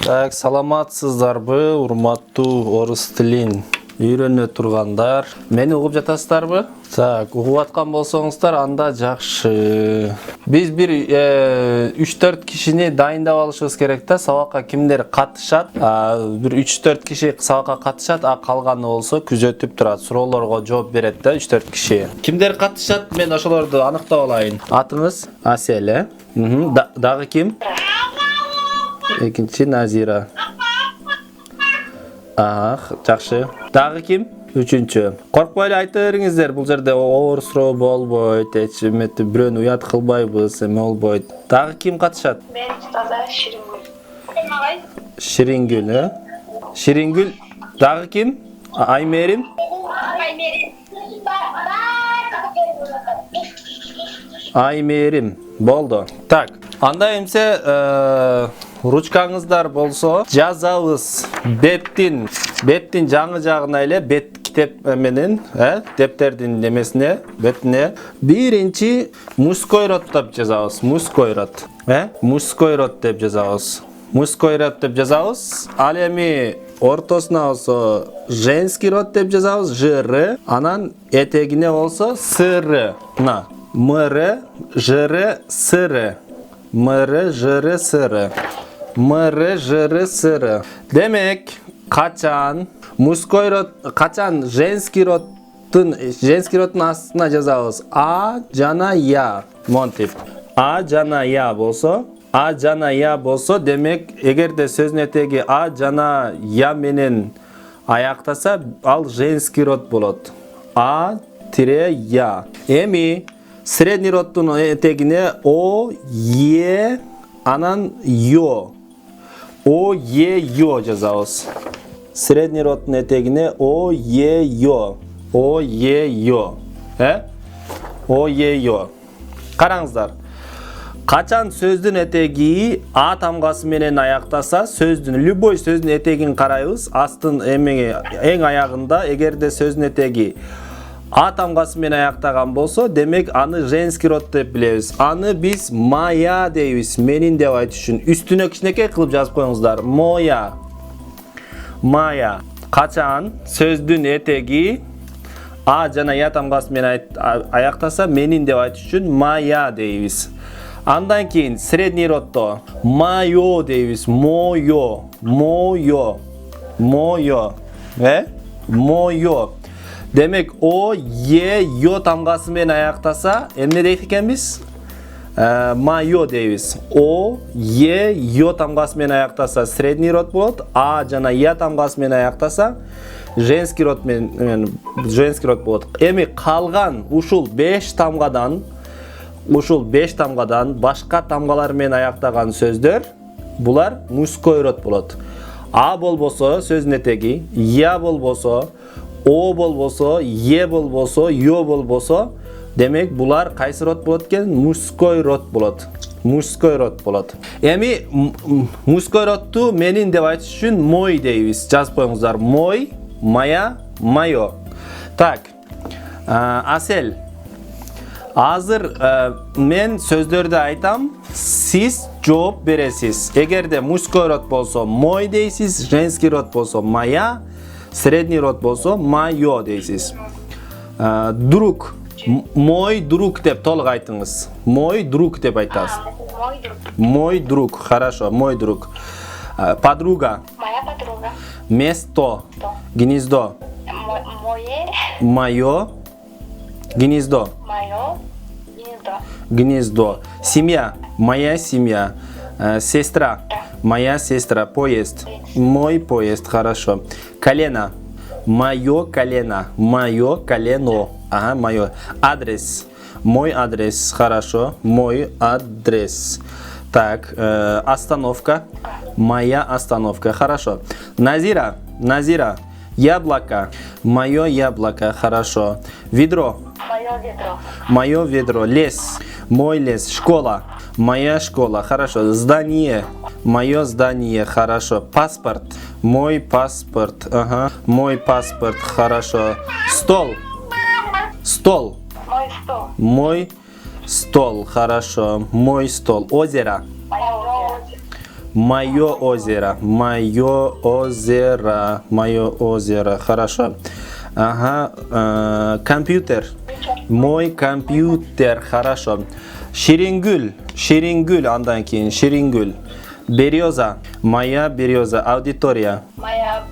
Так, саламатсыздарбы, урматтуу орус тилин үйрөнө тургандар. Мени угуп жатасыздарбы? Так, угуп аткан болсоңуздар, анда жакшы. Биз бир 3-4 кишини дайындап алышыбыз керек да. Сабакка кимдер катышат? Бир 3-4 киши сабакка катышат, а калганы болсо күзөтүп турат, суроолорго жооп берет да 3-4 киши. Кимдер катышат? Мен ошолорду аныктап алайын. Атыңыз Асель, э? Дагы ким? Экинчи Назира. Жакшы. Дагы ким? Үчүнчү. Коркпой эле айта бериңиздер, бул жерде оор суроо болбойт, эчиметти бирөөнү уят кылбайбыз, эме болбойт. Дагы ким катышат? Мен таза Ширингүл. Ширингүл, э? Ширингүл. Дагы ким? Аймерим? Аймерим. Болду. Так, анда эмсе ручкаңыздар болсо жазабыз. Беттин жаңы жагына эле бет китеп менен, дептердин немесине, бетине биринчи мужской род деп жазабыз. Мужской род. Мужской род деп жазабыз. Мужской род деп жазабыз. Ал эми ортосуна болсо женский род деп жазабыз. ЖР. Анан этегине болсо СР. МР, ЖР, СР. МР, ЖР, СР. МР, ЖР, СР. Демек, качан мужской род, качан женский роддун астына жазабыз. А жана я. Монтип. А жана я болсо, демек, эгерде сөздүн этеги а жана я менен аяктаса, ал женский род болот. А-я. Эми средний роддун этегине о, е, анан ё. О, е, ё жазабыз. Средний роддун этегине о, е, ё. О, е, ё. О, е, ё. Караңыздар. Качан сөздүн этеги а тамгасы менен аяктаса, любой сөздүн этегин карайбыз. Астын эң аягында эгерде сөздүн этеги а тамгасы менен аяктаган болсо, демек аны женский род деп билебиз. Аны биз моя дейбиз, менин деп айтыш үчүн. Үстүнө кичинекей кылып жазып коюңуздар. Моя. Моя. Качан сөздүн этеги а жана я тамгасы менен аяктаса, менин деп айтыш үчүн моя дейбиз. Андан кийин средний роддо моё дейбиз. Моё. Моё. Моё. Моё. Демек о, е, ё тамгасы менен аяктаса, эмне дейт экенбиз? Моё дейбиз. О, е, ё тамгасы менен аяктаса средний род болот. А жана я тамгасы менен аяктаса женский род болот. Эми калган ушул 5 тамгадан башка тамгалар менен аяктаган сөздөр, булар мужской род болот. А болбосо сөздүн этеги, я болбосо, о болбосо, е болбосо, ё болбосо, демек булар кайсы род болот экен? Мужской род болот. Мужской род болот. Эми мужской родту менин деп айтыш үчүн мой дейбиз. Жазып коюңуздар. Мой, моя, моё. Так. Асель. Азыр мен сөздөрдү айтам, сиз жооп бересиз. Эгерде мужской род болсо мой дейсиз, женский род болсо моя, средний род болсо моё дейсиз. Друг. Мой друг деп толук айтыңыз. Мой друг деп айтасыз. Мой друг. Мой друг. Хорошо, мой друг. Подруга. Моя подруга. Место. Гнездо. Моё. Гнездо. Моё гнездо. Гнездо. Семья. Моя семья. Сестра. Моя сестра. Поезд. Мой поезд. Хорошо. Колено. Моё колено. Моё колено. Ага, моё. Адрес. Мой адрес. Хорошо. Мой адрес. Так, остановка. Моя остановка. Хорошо. Назира. Назира. Яблоко. Моё яблоко. Хорошо. Ведро. Моё ведро. Моё ведро. Лес. Мой лес. Школа. Моя школа. Хорошо. Здание. Моё здание. Хорошо. Паспорт. Мой паспорт. Ага. Мой паспорт. Хорошо. Стол. Стол. Мой стол. Мой стол. Хорошо. Мой стол. Озеро. Мое озеро. Мое озеро. Мое озеро. Хорошо. Ага. Компьютер. Мой компьютер. Хорошо. Ширингүл. Ширингүл. Андан кейін. Ширингүл. Береза. Моя береза. Аудитория. Моя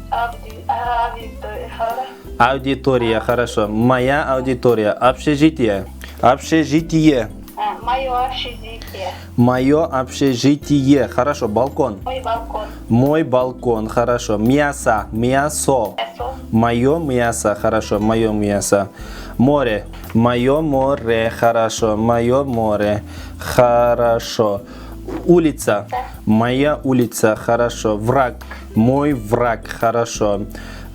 Аудитория. Хорошо. Моя аудитория. Общежитие. Общежитие. Мое общежитие. Мое общежитие. Хорошо. Балкон. Мой балкон. Мой балкон. Хорошо. Мясо. Мясо. Мясо. Мое мясо. Хорошо. Мое мясо. Море. Мое море. Хорошо. Мое море. Хорошо. Улица. Моя улица. Хорошо. Враг. Мой враг. Хорошо.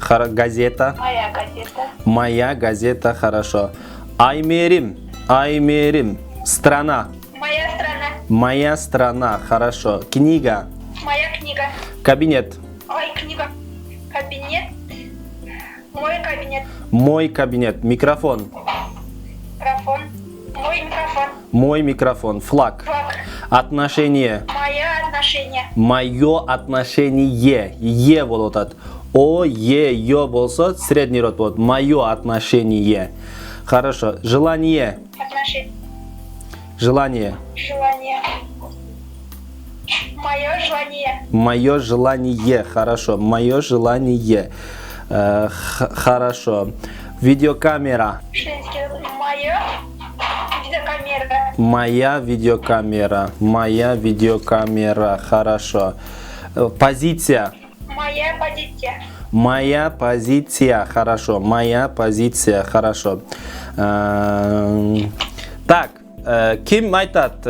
Газета. Моя газета. Моя газета. Хорошо. Аймерим. Аймерим. Страна. Моя страна. Моя страна. Хорошо. Книга. Моя книга. Кабинет. Ой, книга. Кабинет. Мой кабинет. Мой кабинет. Микрофон. Микрофон. Мой микрофон. Мой микрофон. Флаг. Флаг. Отношение. Мое отношение. Мое отношение. Е болот атат. О, ё болсо средний род болот. Мое отношение. Хорошо. Желание. Отношение. Желание. Желание. Мое желание. Мое желание. Хорошо. Мое желание. Хорошо. Видеокамера. Женский. Мое. Видеокамера. Моя видеокамера. Моя видеокамера. Хорошо. Позиция. Моя позиция. Моя позиция. Хорошо. Моя позиция. Хорошо. Так. Ким айтат?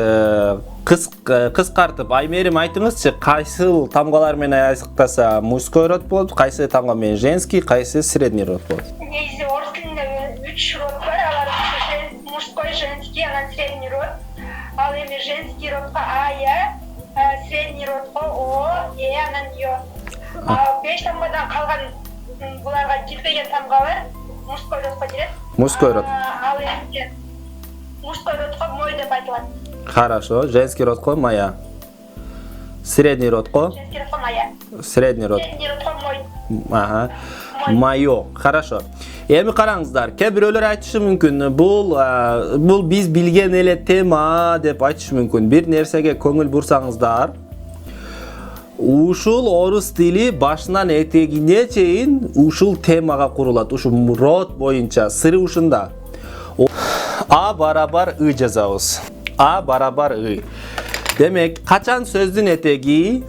Кыскартып Аймерим айтыңызчы, кайсыл тамгалар менен аяктаса мужской род болот, кайсы тамга менен женский, кайсы средний род болот? Негизи орыс тилинде 3 род бар, алар мужской, женский, анан средний род. Ал эми женский родко А, Я, средний родко О, Е, анан Ё. 5 тамгадан калган буларга жетпеген тамгалар мужской родко кирет. Мужской род. Ал эми мужской родко Мой деп айтылат. Хорошо. Женский родко моя. Средний родко? Женский родко Моя. Средний род. Средний родко Мой. Ага. Майо. Хорошо. Эми караңыздар, кээ бирөөлөр айтышы мүмкүн, бул биз билген эле тема деп айтышы мүмкүн. Бир нерсеге көңүл бурсаңыздар, ушул орус тили башынан этегине чейин ушул темага курулат. Ушул род боюнча сыры ушунда. А барабар ы жазабыз. А барабар ы. Демек, качан сөздүн этеги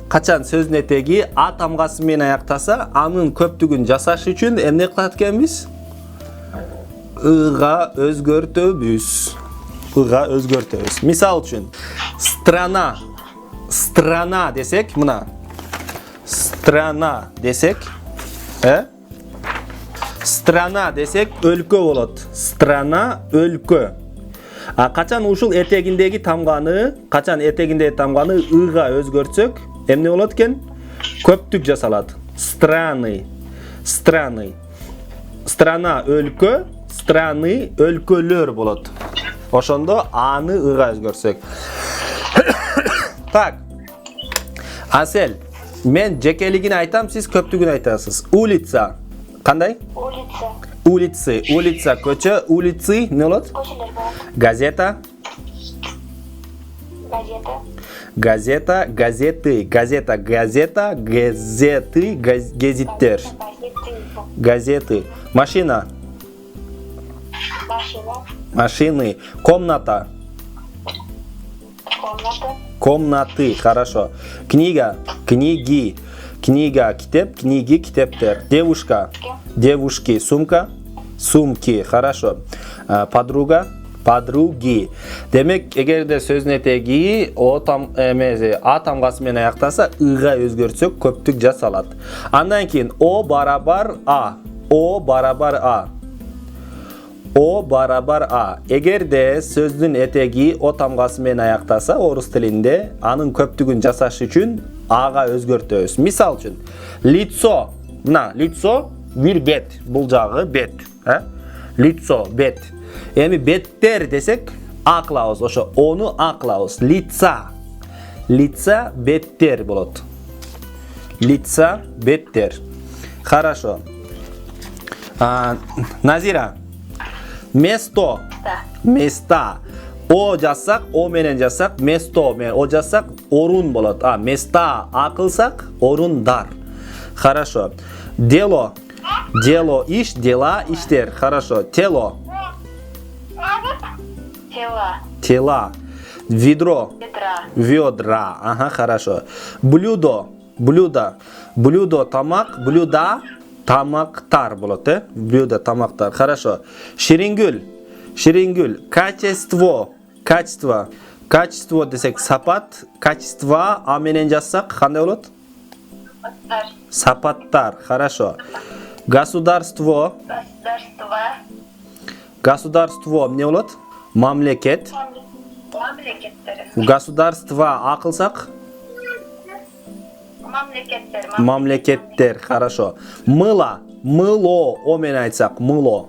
а тамгасы менен аяктаса, анын көптүгүн жасаш үчүн эмне кылат экенбиз? Ыга өзгөртөбүз. Ыга өзгөртөбүз. Мисал үчүн, страна десек, мына. Страна десек, страна десек өлкө болот. Страна өлкө. Качан ушул этегиндеги тамганы ыга өзгөртсөк, эмне болот экен? Көптүк жасалат. Страны. Страна өлкө, страны өлкөлөр болот. Ошондо аны ыга өзгөртсөк. Так. Асел, мен жекелигин айтам, сиз көптүгүн айтасыз. Улица. Кандай? Улица көчө, улицы не болот? Көчөлөр болот. Газета. Газеты, гезиттер. Газеты. Машина. Машины. Комната. Комнаты. Хорошо. Книга. Книга, китеп, книги, китептер. Девушка. Девушки. Сумка. Сумки. Хорошо. Подруга. Подруги. Демек, эгерде сөздүн этеги а тамгасы менен аяктаса, ыга өзгөртсөк көптүк жасалат. Андан кийин о барабар а. Эгерде сөздүн этеги о тамгасы менен аяктаса, орус тилинде анын көптүгүн жасаш үчүн ага өзгөртөбүз. Мисал үчүн, лицо. Мына, лицо бир бет, бул жагы бет, Лицо, бет. Эми беттер десек а кылабыз. Ошо ону а кылабыз. Лица. Лица беттер болот. Лица беттер. Хорошо. Назира. Место. Места. О жазсак, о менен жазсак, место менен о жазсак, орун болот. Места а кылсак, орундар. Хорошо. Дело. Дело иш, дела иштер. Хорошо. Тело. Тела. Тела. Ведро. Ведра. Ведра. Ага, хорошо. Блюдо. Блюдо. Блюдо тамак, блюда тамактар болот, Блюдо тамактар. Хорошо. Ширингүл. Ширингүл. Качество. Качество. Качество десек сапат, качество а менен жазсак кандай болот? Сапаттар. Хорошо. Государство. Государство. Государство эмне болот? Мамлекет. Мамлекеттер. Государство а кылсак? Мамлекеттер. Мамлекеттер. Хорошо. Мыло. Мыло о менен айтсак, мыло.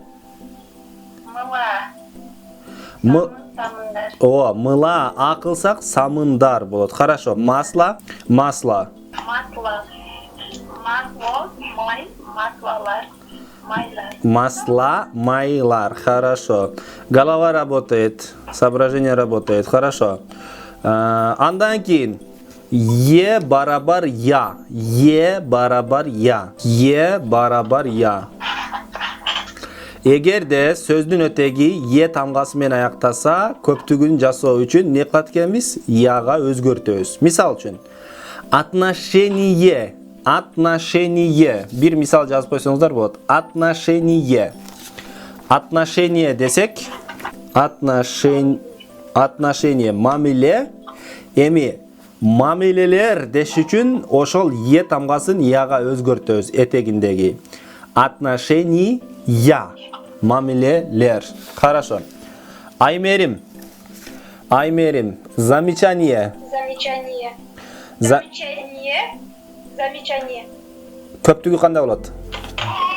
Мыла. Самындар. О, мыла а кылсак самындар болот. Хорошо. Масло. Масло. Масло. Масло. Май. Маслалар. Майлар. Масла, майлар. Хорошо. Голова работает. Соображение работает. Хорошо. Андан кийин Е барабар я. Е барабар я. Е барабар я. Эгерде сөздүн өтеги е тамгасы менен аяктаса, көптүгүн жасоо үчүн не кылат экенбиз? Яга өзгөртөбүз. Мисал үчүн, отношение. Отношение. Бир мисал жазып койсоңуздар болот. Отношение. Отношение десек, отношение мамиле. Эми мамилелер деш үчүн ошол е тамгасын яга өзгөртөбүз этегиндеги. Отношения. Мамилелер. Хорошо. Аймерим. Аймерим. Замечание. Замечание. Замечание. Замечание. Көптүгү кандай болот?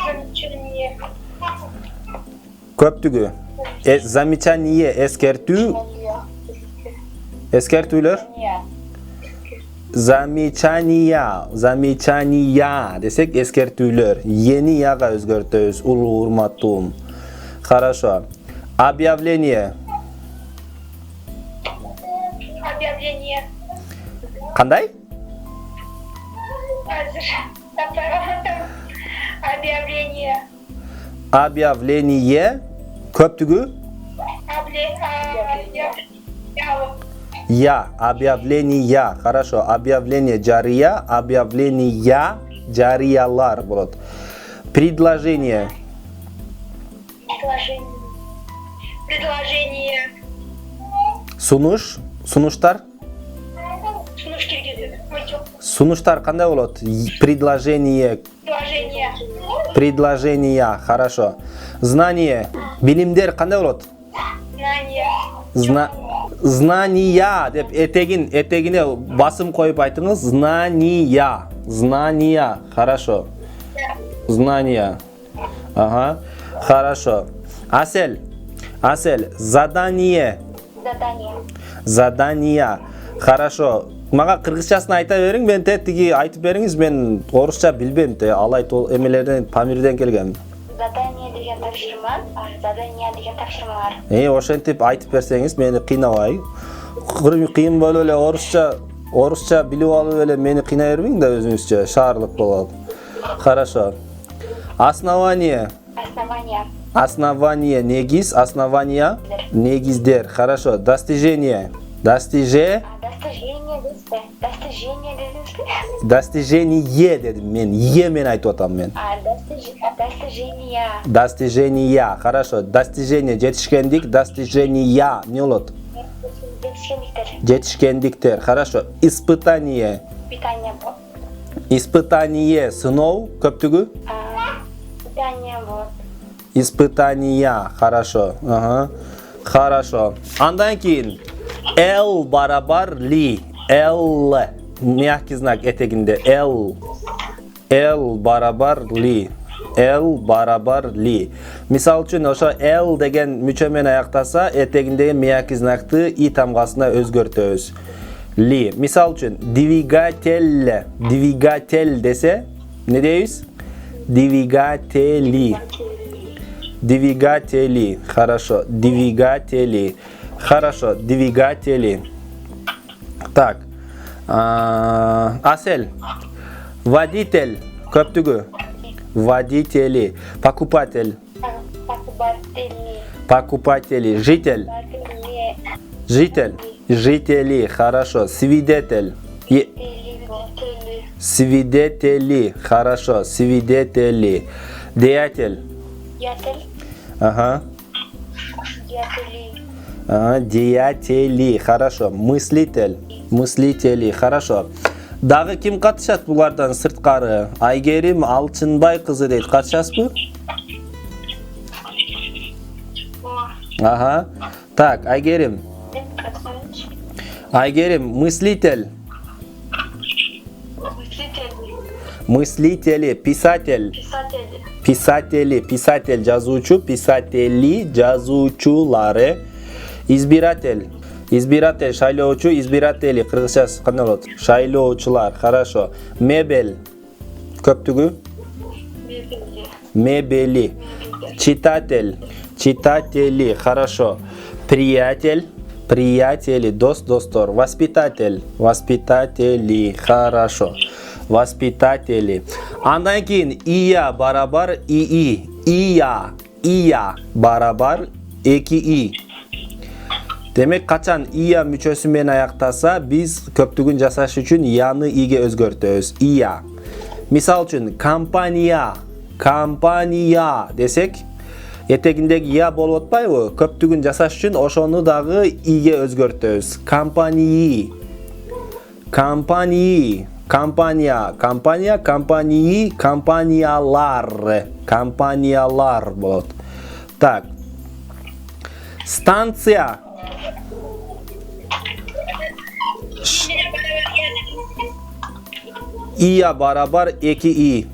Замечание. Көптүгү. Замечание эскертүү. Эскертүүлөр. Замечания. Замечания десек эскертүүлөр. Ени яга өзгөртөбүз. Улуу урматтуум. Хорошо. Объявление. Объявление. Кандай? Объявление. Объявление. Көптүгү. Я. Объявление. Хорошо. Объявление жария. Объявления жариялар болот. Предложение. Предложение. Сунуш. Сунуштар. Сунуш киргизет. Сунуштар кандай болот? Предложение. Предложение. Предложение. Хорошо. Знание. Билимдер кандай болот? Знание. Знания деп этегине басым коюп айтыңыз. Знания. Знания. Хорошо. Знания. Ага. Хорошо. Асель. Асель. Задание. Задание. Задания. Хорошо. Мага кыргызчасын айта бериң, мен тиги айтып бериңиз, мен орусча билбейм, алай эмелерден Памирден келгем. Задание деген тапшырма, задание деген тапшырмалар. Ошентип айтып берсеңиз, мени кыйнабай. Кыйын болуп эле орусча билип алып эле мени кыйнай бербең да өзүңүзчө, шаарлык болот. Хорошо. Основание. Основание. Основание негиз, основания негиздер. Хорошо. Достижение. Достижение дедим мен. Е мен айтып атам мен. Достижение. Достижение. Хорошо. Достижение жетишкендик, достижения не болот? Жетишкендиктер. Хорошо. Испытание. Испытание сыноо көптүгү? Испытание болот. Испытания. Хорошо. Ага. Хорошо. Андан кийин L барабар ли. L. Мягкий знак этегинде. L. L барабар ли. L барабар ли. Мисал үчүн ошо L деген мүчө менен аяктаса, этегиндеги мияки знакты и тамгасына өзгөртөбүз. Ли. Мисал үчүн двигатель. Двигатель десе, не дейбиз? Двигатели. Двигатели. Хорошо. Двигатели. Хорошо. Двигатели. Так. Асель. Водитель. Көптүгү. Водители. Покупатель. Покупатели. Житель. Житель. Жители. Хорошо. Свидетель. Свидетели. Хорошо. Свидетели. Деятель. Ага. Деятели. Хорошо. Мыслитель. Мыслители. Хорошо. Дагы ким катышат булардан сырткары? Айгерим Алчынбай кызы дейт. Катышасызбы? Ага. Так, Айгерим. Айгерим, мыслитель. Мыслители, писатель. Писатели, писатель, жазуучу, писатели, жазуучулары. Избиратель. Избиратель, шайлоочу, избиратели. Кыргызчасы кандай болот? Шайлоочулар. Хорошо. Мебель. Көптүгү? Мебели. Читатель. Читатели. Хорошо. Приятель. Приятели. Дос, достор. Воспитатель. Воспитатели. Хорошо. Воспитатели. Андан кийин ия барабар ии. Ия. Ия барабар 2и. Демек качан ия мүчөсү менен аяктаса, биз көптүгүн жасаш үчүн ияны иге өзгөртөбүз. Ия. Мисал үчүн компания. Компания десек, этегиндеги ия болуп атпайбы? Көптүгүн жасаш үчүн ошону дагы иге өзгөртөбүз. Компании. Компании. Компания. Компания. Компании. Компаниялар. Компаниялар болот. Так. Станция. Ия барабар 2и.